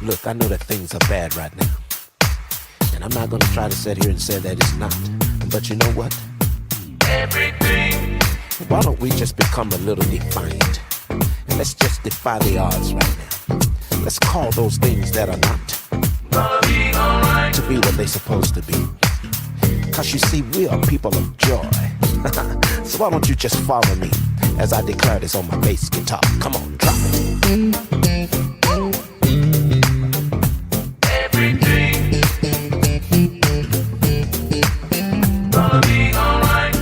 Look, I know that things are bad right now. And I'm not going to try to sit here and say that it's not. But you know what? Everything. Why don't we just become a little defiant? And let's just defy the odds right now. Let's call those things that are not to be what they're supposed to be. Because you see, we are people of joy. So why don't you just follow me as I declare this on my bass guitar. Come on, drop it. Everything gonna be alright.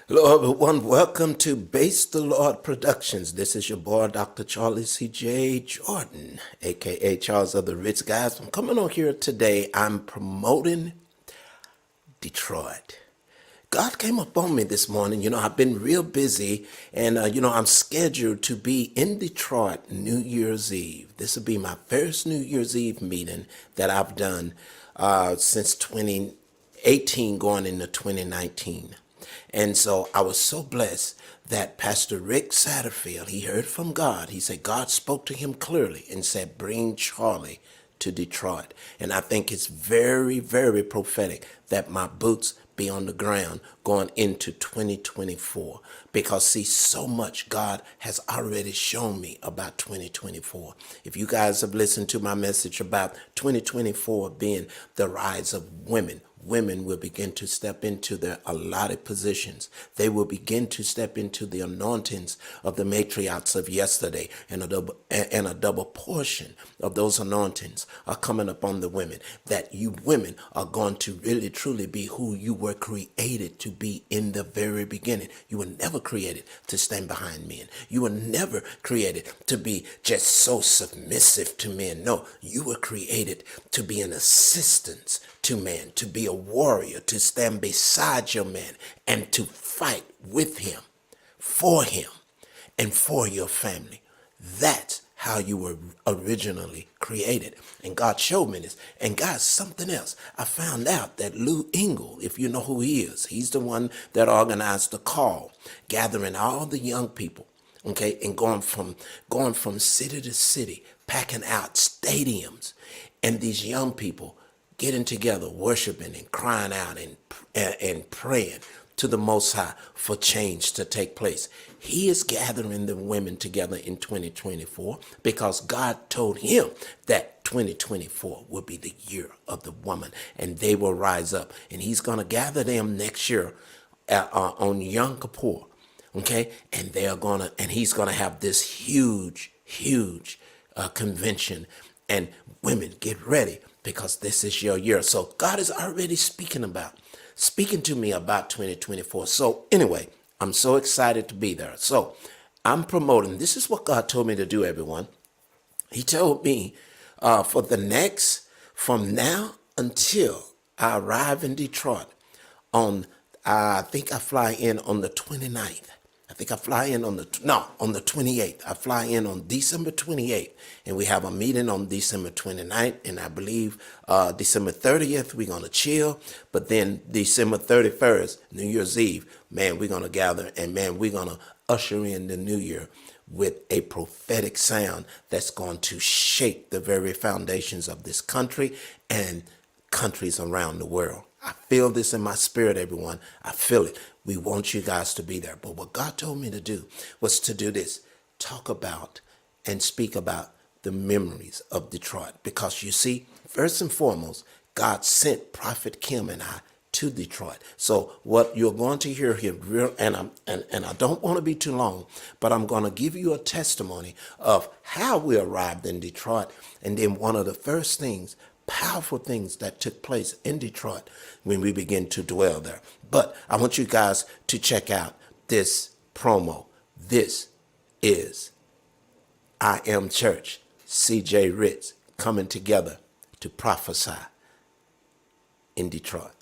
Hello, everyone. Welcome to Base the Lord Productions. This is your boy, Dr. Charlie C.J. Jordan, a.k.a. Charles of the Rich Guys. I'm coming on here today. I'm promoting Detroit. God came up on me this morning. You know, I've been real busy, and, I'm scheduled to be in Detroit New Year's Eve. This will be my first New Year's Eve meeting that I've done since 2018 going into 2019. And so I was so blessed that Pastor Rick Satterfield, he heard from God. He said God spoke to him clearly and said, bring Charlie to Detroit. And I think it's very, very prophetic that my boots be on the ground going into 2024. Because see, so much God has already shown me about 2024. If you guys have listened to my message about 2024 being the rise of women, women will begin to step into their allotted positions. They will begin to step into the anointings of the matriarchs of yesterday, and a double portion of those anointings are coming upon the women. That you women are going to really truly be who you were created to be in the very beginning. You were never created to stand behind men. You were never created to be just so submissive to men. No, you were created to be an assistance to man, to be a warrior, to stand beside your man, and to fight with him, and for your family. That's how you were originally created. And God showed me this. And guys, something else. I found out that Lou Engle, if you know who he is, he's the one that organized the call, gathering all the young people, okay, and going from city to city, packing out stadiums, and these young people getting together, worshiping and crying out and praying to the Most High for change to take place. He is gathering the women together in 2024 because God told him that 2024 will be the year of the woman, and they will rise up. And he's going to gather them next year on Yom Kippur, okay? And he's going to have this huge convention. And women, get ready, because this is your year. So God is already speaking to me about 2024. So anyway, I'm so excited to be there. So I'm promoting. This is what God told me to do, everyone. He told me from now until I arrive in Detroit I think I fly in on the 29th. I think I fly in on the 28th. I fly in on December 28th, and we have a meeting on December 29th, and I believe December 30th, we're going to chill, but then December 31st, New Year's Eve, man, we're going to gather, and man, we're going to usher in the new year with a prophetic sound that's going to shake the very foundations of this country and countries around the world. I feel this in my spirit, everyone. I feel it. We want you guys to be there. But what God told me to do was to do this. Talk about and speak about the memories of Detroit. Because you see, first and foremost, God sent Prophet Kim and I to Detroit. So what you're going to hear here, and I don't want to be too long, but I'm going to give you a testimony of how we arrived in Detroit. And then one of the first things, powerful things that took place in Detroit when we began to dwell there. But I want you guys to check out this promo. This is I Am Church, C.J. Ritz, coming together to prophesy in Detroit.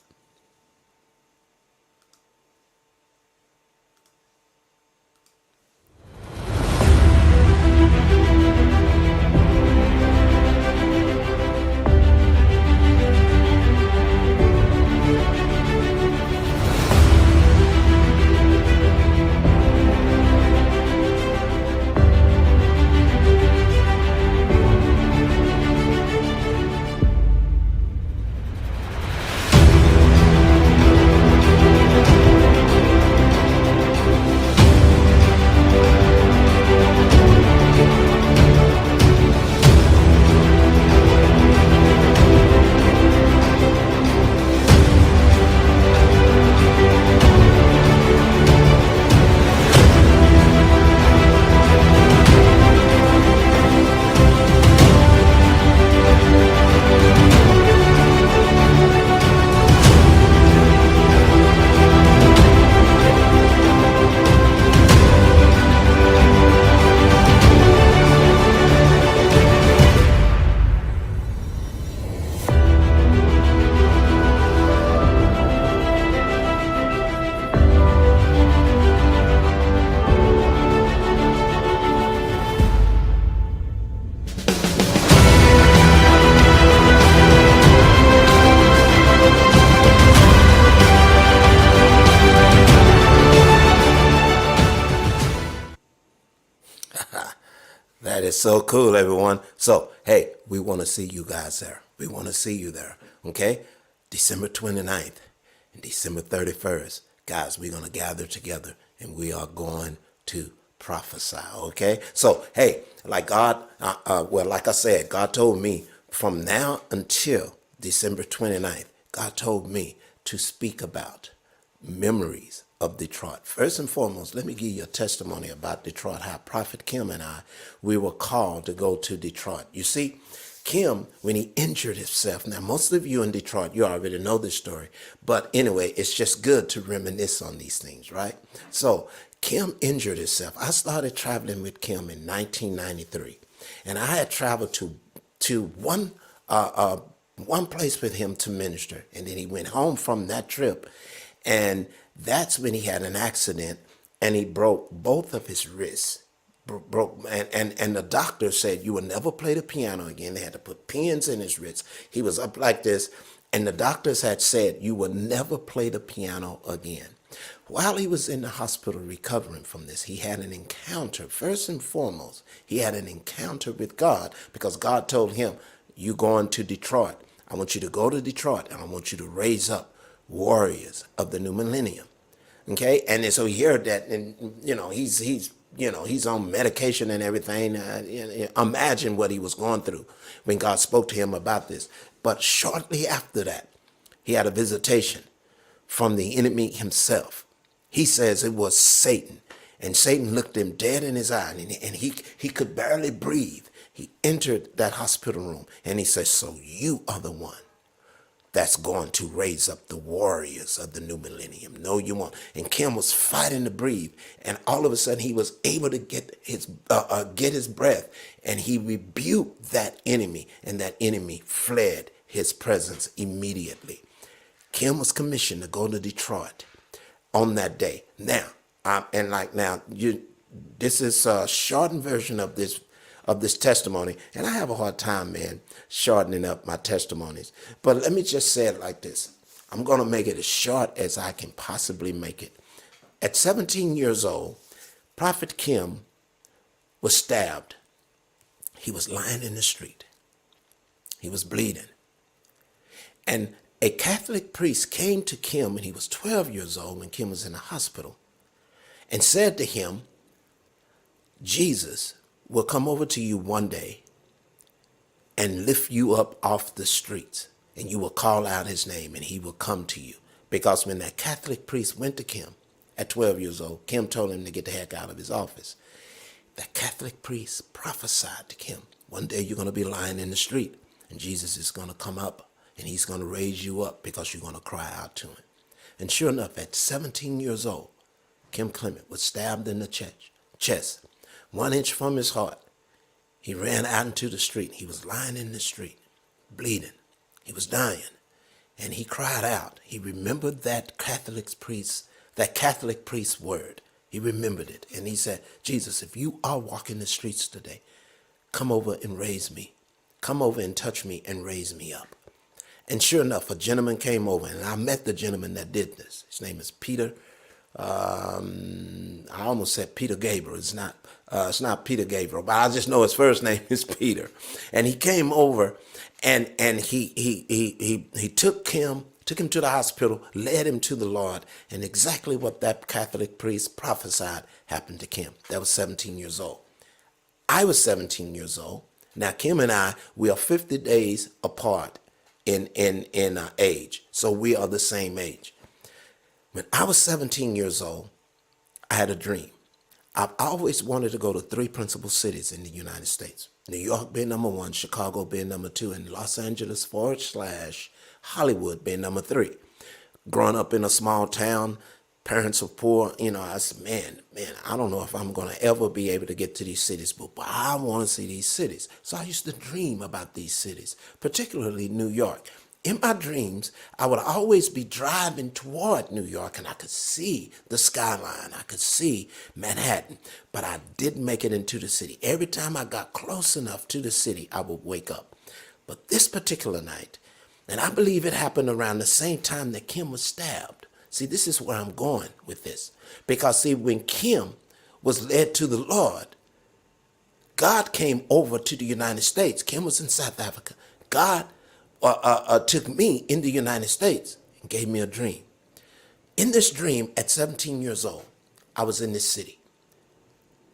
That is so cool, everyone. So, hey, we want to see you guys there. We want to see you there, okay? December 29th and December 31st. Guys, we're going to gather together and we are going to prophesy, okay? So, hey, like God, like I said, God told me from now until December 29th, God told me to speak about memories of Detroit. First and foremost, let me give you a testimony about Detroit, how Prophet Kim and I, we were called to go to Detroit. You see, Kim, when he injured himself, now most of you in Detroit, you already know this story, but anyway, it's just good to reminisce on these things, right? So Kim injured himself. I started traveling with Kim in 1993, and I had traveled to one place with him to minister, and then he went home from that trip, and that's when he had an accident and he broke both of his wrists. And the doctor said, you will never play the piano again. They had to put pins in his wrists. He was up like this, and the doctors had said, you will never play the piano again. While he was in the hospital recovering from this, he had an encounter. First and foremost, he had an encounter with God because God told him, you going to Detroit. I want you to go to Detroit and I want you to raise up warriors of the new millennium. Okay, and so he heard that, and he's on medication and everything. Imagine what he was going through when God spoke to him about this. But shortly after that, he had a visitation from the enemy himself. He says it was Satan, and Satan looked him dead in his eye, and he could barely breathe. He entered that hospital room, and he says, "So you are the one that's going to raise up the warriors of the new millennium. No, you won't." And Kim was fighting to breathe, and all of a sudden he was able to get his breath, and he rebuked that enemy, and that enemy fled his presence immediately. Kim was commissioned to go to Detroit on that day. Now, this is a shortened version of this testimony, and I have a hard time, man, shortening up my testimonies. But let me just say it like this. I'm going to make it as short as I can possibly make it. At 17 years old, Prophet Kim was stabbed. He was lying in the street. He was bleeding. And a Catholic priest came to Kim when he was 12 years old, when Kim was in the hospital, and said to him, Jesus will come over to you one day and lift you up off the streets, and you will call out his name and he will come to you. Because when that Catholic priest went to Kim at 12 years old, Kim told him to get the heck out of his office. That Catholic priest prophesied to Kim, one day you're going to be lying in the street and Jesus is going to come up and he's going to raise you up because you're going to cry out to him. And sure enough, at 17 years old, Kim Clement was stabbed in the chest, 1 inch from his heart. He ran out into the street. He was lying in the street, bleeding. He was dying. And he cried out. He remembered that Catholic priest's word. He remembered it. And he said, Jesus, if you are walking the streets today, come over and raise me. Come over and touch me and raise me up. And sure enough, a gentleman came over, and I met the gentleman that did this. His name is Peter. I almost said Peter Gabriel. It's not Peter Gabriel, but I just know his first name is Peter. And he came over, and he took him to the hospital, led him to the Lord, and exactly what that Catholic priest prophesied happened to Kim. That was 17 years old. I was 17 years old. Now Kim and I, we are 50 days apart in age, so we are the same age. When I was 17 years old, I had a dream. I've always wanted to go to 3 principal cities in the United States. New York being number 1, Chicago being number 2, and Los Angeles / Hollywood being number 3. Growing up in a small town, parents were poor, I said, man, I don't know if I'm going to ever be able to get to these cities, but I want to see these cities. So I used to dream about these cities, particularly New York. In my dreams, I would always be driving toward New York, and I could see the skyline. I could see Manhattan, but I didn't make it into the city. Every time I got close enough to the city, I would wake up. But this particular night, and I believe it happened around the same time that Kim was stabbed. See, this is where I'm going with this. Because, see, when Kim was led to the Lord, God came over to the United States. Kim was in South Africa. God took me in the United States and gave me a dream. In this dream, at 17 years old, I was in this city.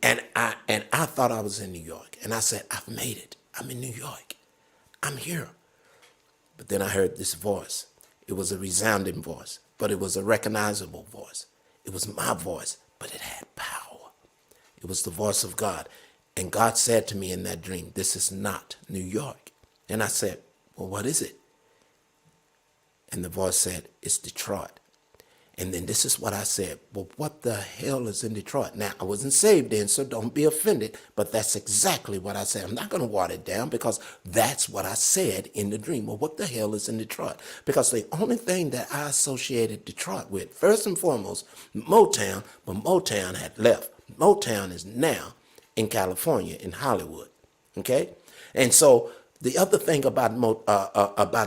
And I thought I was in New York. And I said, I've made it. I'm in New York. I'm here. But then I heard this voice. It was a resounding voice, but it was a recognizable voice. It was my voice, but it had power. It was the voice of God. And God said to me in that dream, this is not New York. And I said, well, what is it? And the voice said, it's Detroit. And then this is what I said, well, what the hell is in Detroit? Now, I wasn't saved then, so don't be offended, but that's exactly what I said. I'm not going to water it down because that's what I said in the dream. Well, what the hell is in Detroit? Because the only thing that I associated Detroit with, first and foremost, Motown, but Motown had left. Motown is now in California, in Hollywood, okay? And so the other thing about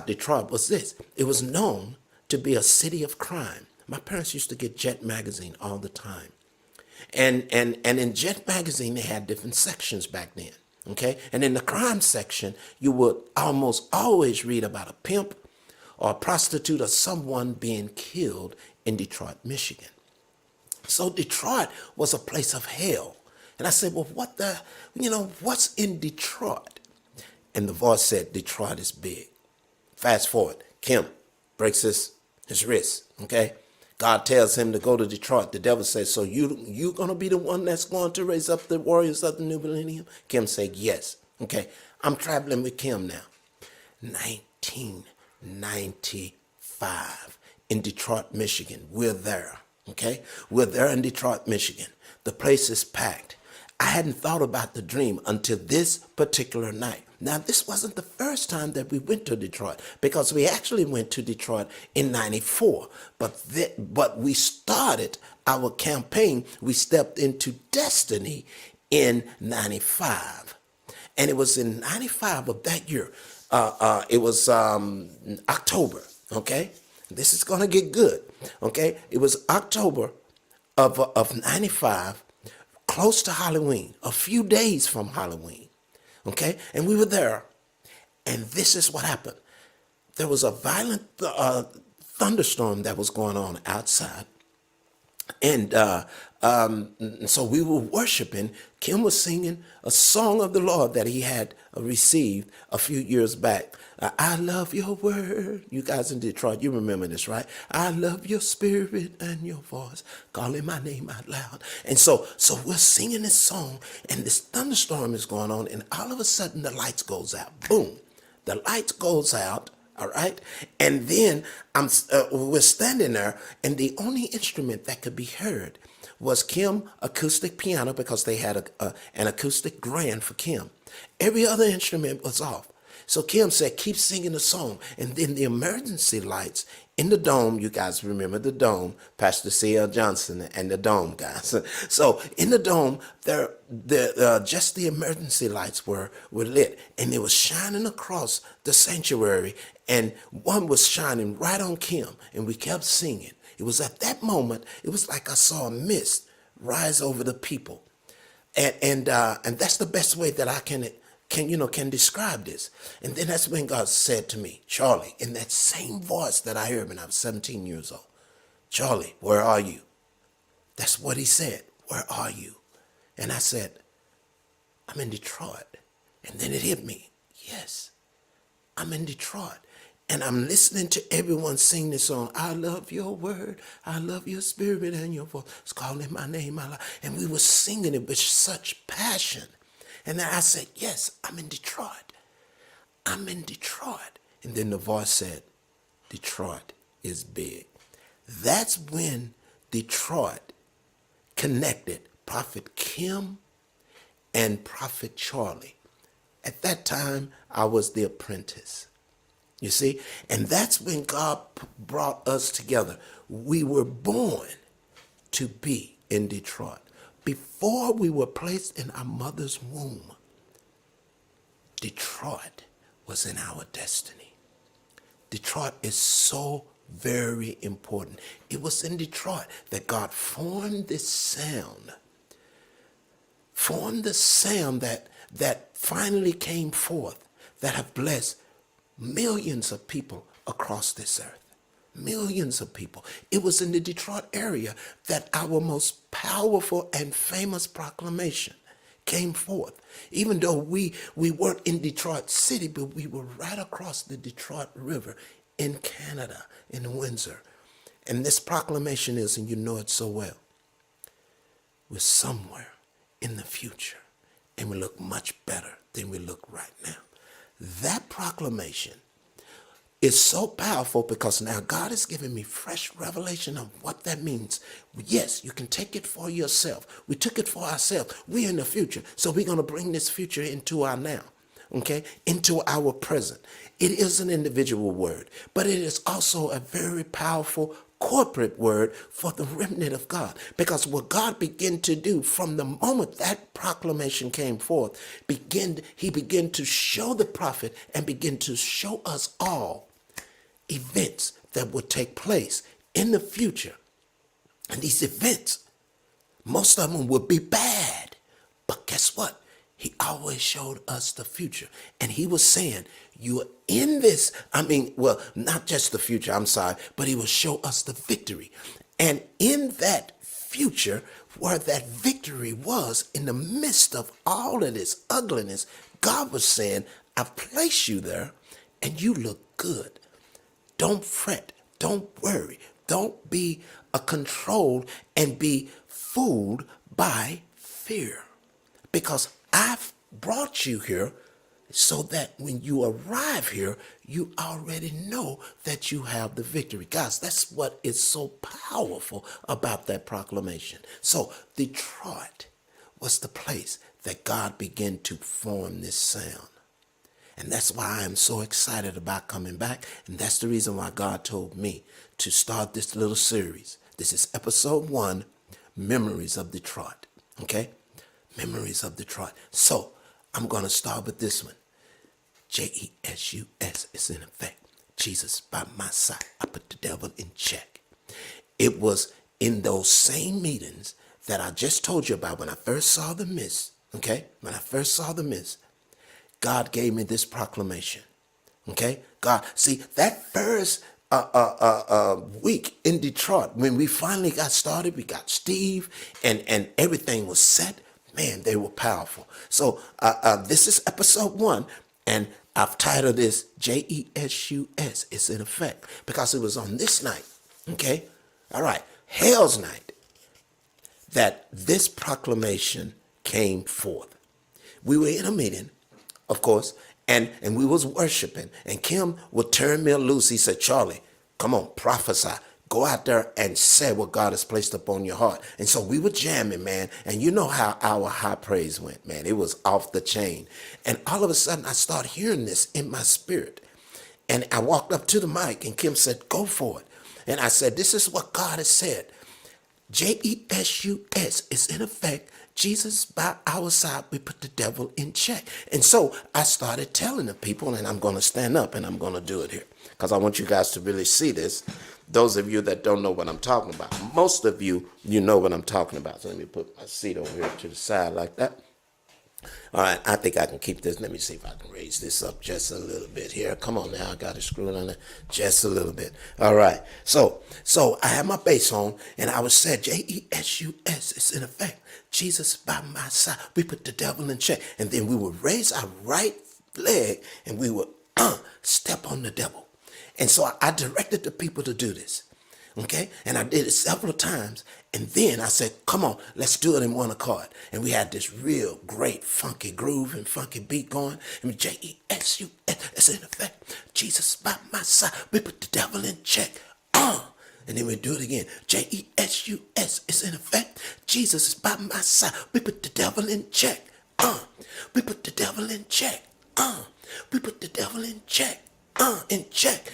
Detroit was this. It was known to be a city of crime. My parents used to get Jet magazine all the time. And in Jet magazine, they had different sections back then, okay? And in the crime section, you would almost always read about a pimp or a prostitute or someone being killed in Detroit, Michigan. So Detroit was a place of hell. And I said, well, what's in Detroit? And the voice said, Detroit is big. Fast forward, Kim breaks his wrist, okay? God tells him to go to Detroit. The devil says, so you going to be the one that's going to raise up the warriors of the new millennium? Kim said, yes. Okay, I'm traveling with Kim now. 1995 in Detroit, Michigan. We're there, okay? We're there in Detroit, Michigan. The place is packed. I hadn't thought about the dream until this particular night. Now, this wasn't the first time that we went to Detroit, because we actually went to Detroit in 94. But we started our campaign. We stepped into destiny in 95. And it was in 95 of that year. It was October, okay? This is going to get good, okay? It was October of 95, close to Halloween, a few days from Halloween. Okay, and we were there, and this is what happened. there was a violent thunderstorm that was going on outside. And so we were worshiping. Kim was singing a song of the Lord that he had received a few years back. I love your word. You guys in Detroit, you remember this, right? I love your spirit and your voice, calling my name out loud. And so we're singing this song, and this thunderstorm is going on, and all of a sudden the lights goes out. Boom. The lights goes out. All right. And then we're standing there, and the only instrument that could be heard was Kim acoustic piano, because they had an acoustic grand for Kim. Every other instrument was off. So Kim said, keep singing the song. And then the emergency lights in the dome, you guys remember the dome, Pastor C.L. Johnson and the dome guys. So in the dome, just the emergency lights were lit, and they were shining across the sanctuary, and one was shining right on Kim, and we kept singing. It was at that moment, it was like I saw a mist rise over the people. And that's the best way that I can describe this. And then that's when God said to me, Charlie, in that same voice that I heard when I was 17 years old, Charlie, where are you? That's what he said. Where are you? And I said, I'm in Detroit. And then it hit me. Yes, I'm in Detroit. And I'm listening to everyone sing this song. I love your word. I love your spirit and your voice. It's calling my name out loud. And we were singing it with such passion. And then I said, yes, I'm in Detroit. I'm in Detroit. And then the voice said, Detroit is big. That's when Detroit connected Prophet Kim and Prophet Charlie. At that time, I was the apprentice. You see? And that's when God brought us together. We were born to be in Detroit. Before we were placed in our mother's womb, Detroit was in our destiny. Detroit is so very important. It was in Detroit that God formed this sound. Formed the sound that finally came forth, that have blessed millions of people across this earth. Millions of people. It was in the Detroit area that our most powerful and famous proclamation came forth. Even though we weren't in Detroit City, but we were right across the Detroit River in Canada, in Windsor. And this proclamation is, and you know it so well, we're somewhere in the future, and we look much better than we look right now. That proclamation is so powerful because now God has given me fresh revelation of what that means. Yes, you can take it for yourself. We took it for ourselves. We're in the future, so we're going to bring this future into our now, okay, into our present. It is an individual word, but it is also a very powerful corporate word for the remnant of God. Because what God began to do from the moment that proclamation came forth, he began to show the prophet and begin to show us all events that would take place in the future. And these events, most of them would be bad. But guess what? He always showed us the future. And he was saying, you're in this, not just the future, but he will show us the victory. And in that future, where that victory was, in the midst of all of this ugliness, God was saying, I've placed you there, and you look good. Don't fret. Don't worry. Don't be controlled and be fooled by fear. Because I've brought you here so that when you arrive here, you already know that you have the victory. Guys, that's what is so powerful about that proclamation. So Detroit was the place that God began to form this sound. And that's why I'm so excited about coming back. And that's the reason why God told me to start this little series. This is episode 1, Memories of Detroit. Okay? Memories of Detroit. So I'm going to start with this one. Jesus is in effect. Jesus by my side. I put the devil in check. It was in those same meetings that I just told you about when I first saw the mist. Okay? When I first saw the mist, God gave me this proclamation. Okay, God, see that first week in Detroit when we finally got started, we got Steve, and everything was set. Man, they were powerful. So this is episode 1, and I've titled this JESUS. It's in effect because it was on this night. Okay, all right, Hell's Night, that this proclamation came forth. We were in a meeting, of course, and we was worshiping. And Kim would turn me loose. He said, Charlie, come on, prophesy. Go out there and say what God has placed upon your heart. And so we were jamming, man. And you know how our high praise went, man. It was off the chain. And all of a sudden, I started hearing this in my spirit. And I walked up to the mic, and Kim said, go for it. And I said, this is what God has said. JESUS is in effect. Jesus by our side, we put the devil in check. And so I started telling the people, and I'm going to stand up and I'm going to do it here because I want you guys to really see this. Those of you that don't know what I'm talking about, most of you, you know what I'm talking about. So let me put my seat over here to the side like that. All right, I think I can keep this. Let me see if I can raise this up just a little bit here. Come on now, I got it screwed on it just a little bit. All right, so I have my bass on, and I was said, JESUS is in effect. Jesus by my side, we put the devil in check. And then we would raise our right leg, and we would step on the devil. And so I directed the people to do this. Okay, and I did it several times, and then I said, come on, let's do it in one accord. And we had this real great funky groove and funky beat going. And JESUS is in effect. Jesus by my side, we put the devil in check. And then we do it again. JESUS is in effect. Jesus is by my side, we put the devil in check. We put the devil in check. We put the devil in check. In check.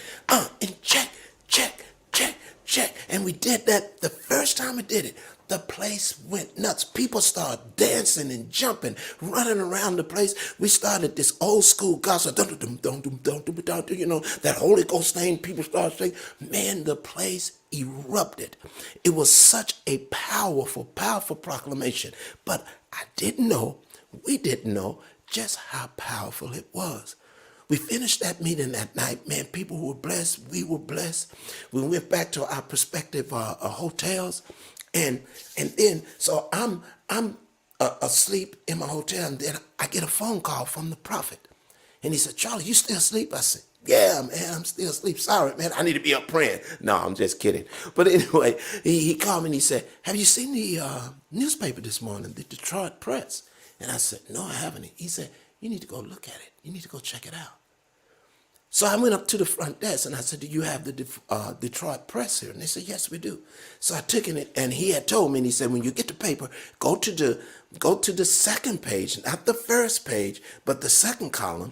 In check. Check. Check. Check. And we did that the first time we did it. The place went nuts. People started dancing and jumping, running around the place. We started this old school gospel. You know, that Holy Ghost thing. People started saying, man, the place erupted. It was such a powerful, powerful proclamation. But I didn't know, we didn't know just how powerful it was. We finished that meeting that night, man. People were blessed. We were blessed. We went back to our prospective hotels, and then so I'm asleep in my hotel, and then I get a phone call from the prophet, and he said, "Charlie, you still asleep?" I said, "Yeah, man, I'm still asleep. Sorry, man. I need to be up praying." No, I'm just kidding. But anyway, he called me and he said, "Have you seen the newspaper this morning, the Detroit Press?" And I said, "No, I haven't." He said, "You need to go look at it. You need to go check it out." So I went up to the front desk and I said, "Do you have the Detroit Press here?" And they said, "Yes, we do." So I took it, and he had told me, and he said, "When you get the paper, go to the second page, not the first page, but the second column,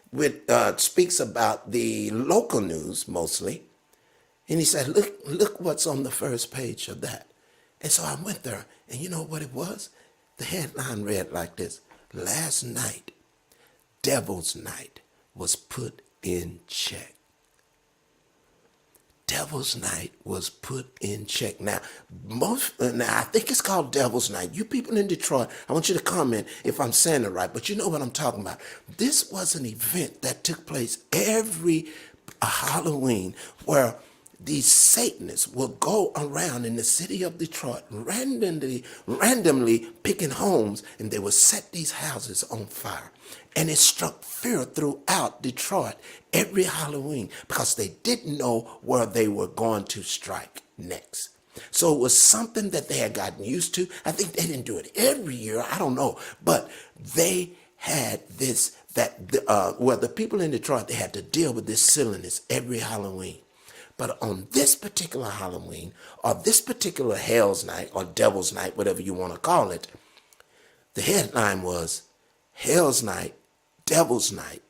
which speaks about the local news mostly." And he said, "Look what's on the first page of that." And so I went there, and you know what it was? The headline read like this: "Last night, Devil's Night was put in check." Devil's Night was put in check. Now, I think it's called Devil's Night. You people in Detroit, I want you to comment if I'm saying it right, but you know what I'm talking about. This was an event that took place every Halloween, where these Satanists will go around in the city of Detroit randomly picking homes, and they will set these houses on fire. And it struck fear throughout Detroit every Halloween because they didn't know where they were going to strike next. So it was something that they had gotten used to. I think they didn't do it every year. I don't know. But they had this, the people in Detroit, they had to deal with this silliness every Halloween. But on this particular Halloween, or this particular Hell's Night, or Devil's Night, whatever you want to call it, the headline was, Hell's Night, Devil's Night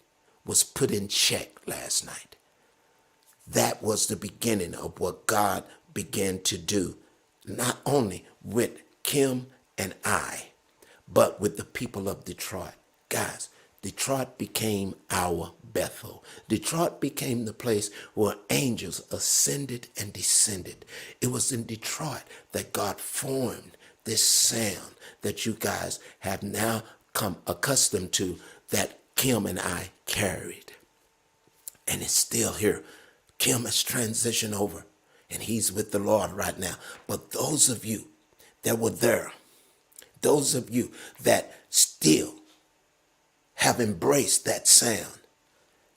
was put in check last night. That was the beginning of what God began to do, not only with Kim and I, but with the people of Detroit. Guys, Detroit became our Bethel. Detroit became the place where angels ascended and descended. It was in Detroit that God formed this sound that you guys have now come accustomed to, that Kim and I carried. and it's still here. Kim has transitioned over, and he's with the Lord right now. But those of you that were there, those of you that still have embraced that sound,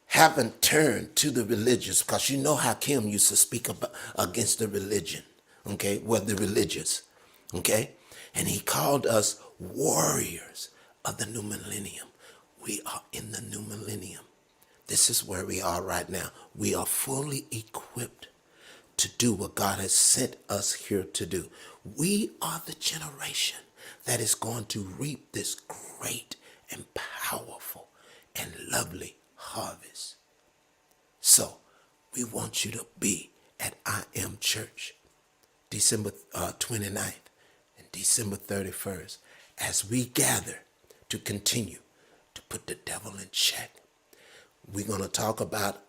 haven't turned to the religious, because you know how Kim used to speak about against the religion, okay? Well, the religious, okay? And he called us warriors of the new millennium. We are in the new millennium. This is where we are right now. We are fully equipped to do what God has sent us here to do. We are the generation that is going to reap this great and powerful and lovely harvest. So we want you to be at I Am Church, December 29th and December 31st, as we gather to continue to put the devil in check. We're going to talk about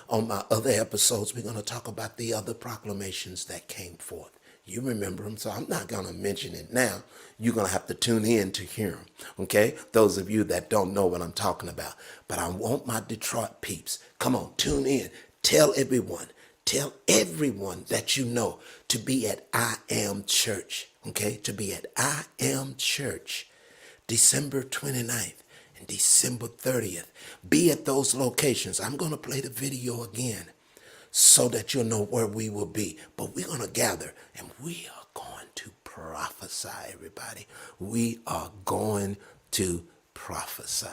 on my other episodes, we're going to talk about the other proclamations that came forth. You remember them, so I'm not going to mention it now. You're going to have to tune in to hear them, okay? Those of you that don't know what I'm talking about. But I want my Detroit peeps. Come on, tune in. Tell everyone that you know to be at I Am Church, okay? To be at I Am Church, December 29th. December 30th. Be at those locations. I'm going to play the video again so that you'll know where we will be. But we're going to gather and we are going to prophesy, everybody. We are going to prophesy.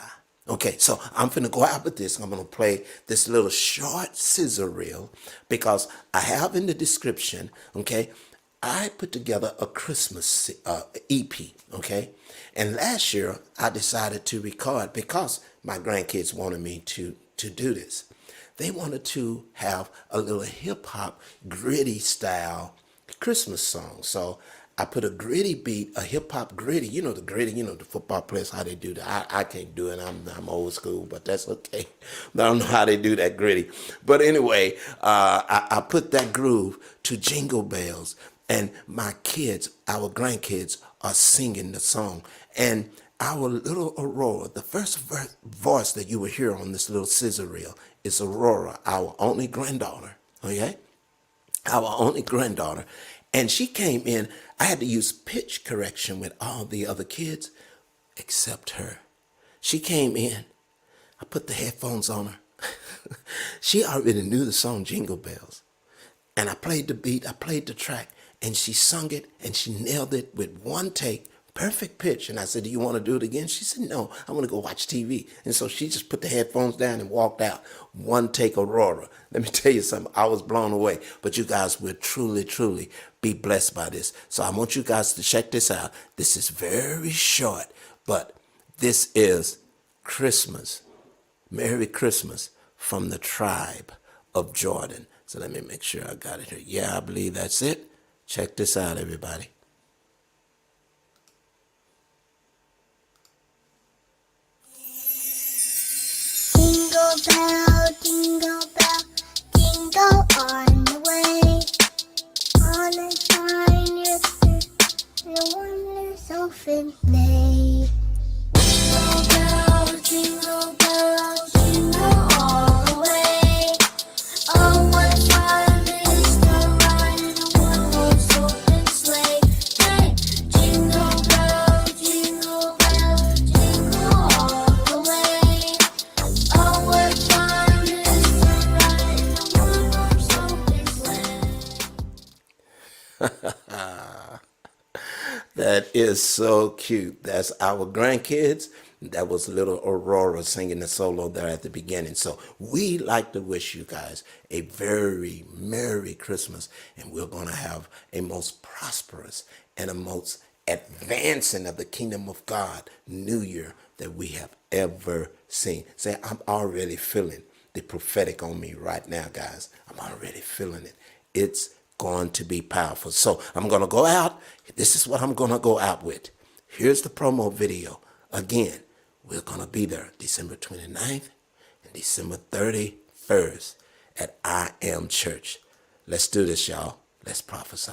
Okay, so I'm going to go out with this. I'm going to play this little short scissor reel because I have in the description, okay, I put together a Christmas EP, okay? And last year, I decided to record because my grandkids wanted me to do this. They wanted to have a little hip-hop, gritty style Christmas song. So I put a gritty beat, a hip-hop gritty, the gritty, the football players, how they do that. I can't do it. I'm old school, but that's okay. I don't know how they do that gritty. But anyway, I put that groove to Jingle Bells. And my kids, our grandkids, are singing the song. And our little Aurora, the first voice that you will hear on this little scissor reel is Aurora, our only granddaughter, okay? Our only granddaughter. And she came in. I had to use pitch correction with all the other kids except her. She came in. I put the headphones on her. She already knew the song Jingle Bells. And I played the beat, I played the track. And she sung it and she nailed it with one take, perfect pitch. And I said, do you want to do it again? She said, no, I want to go watch TV. And so she just put the headphones down and walked out. One take Aurora. Let me tell you something. I was blown away. But you guys will truly, truly be blessed by this. So I want you guys to check this out. This is very short, but this is Christmas. Merry Christmas from the tribe of Jordan. So let me make sure I got it here. Yeah, I believe that's it. Check this out, everybody. Jingle bell, jingle bell, jingle on the way. On a shine, yes, the wonders often play. Jingle bell, jingle all the way. Oh, what fun it is to ride in a one-horse open sleigh. Hey, jingle bell, jingle all the way. Oh, what fun it is to ride in a one-horse open sleigh. That is so cute. That's our grandkids. That was little Aurora singing the solo there at the beginning. So we like to wish you guys a very Merry Christmas. And we're going to have a most prosperous and a most advancing of the kingdom of God New Year that we have ever seen. Say, I'm already feeling the prophetic on me right now, guys. I'm already feeling it. It's going to be powerful. So I'm going to go out. This is what I'm going to go out with. Here's the promo video. Again, we're going to be there December 29th and December 31st at I Am Church. Let's do this, y'all. Let's prophesy.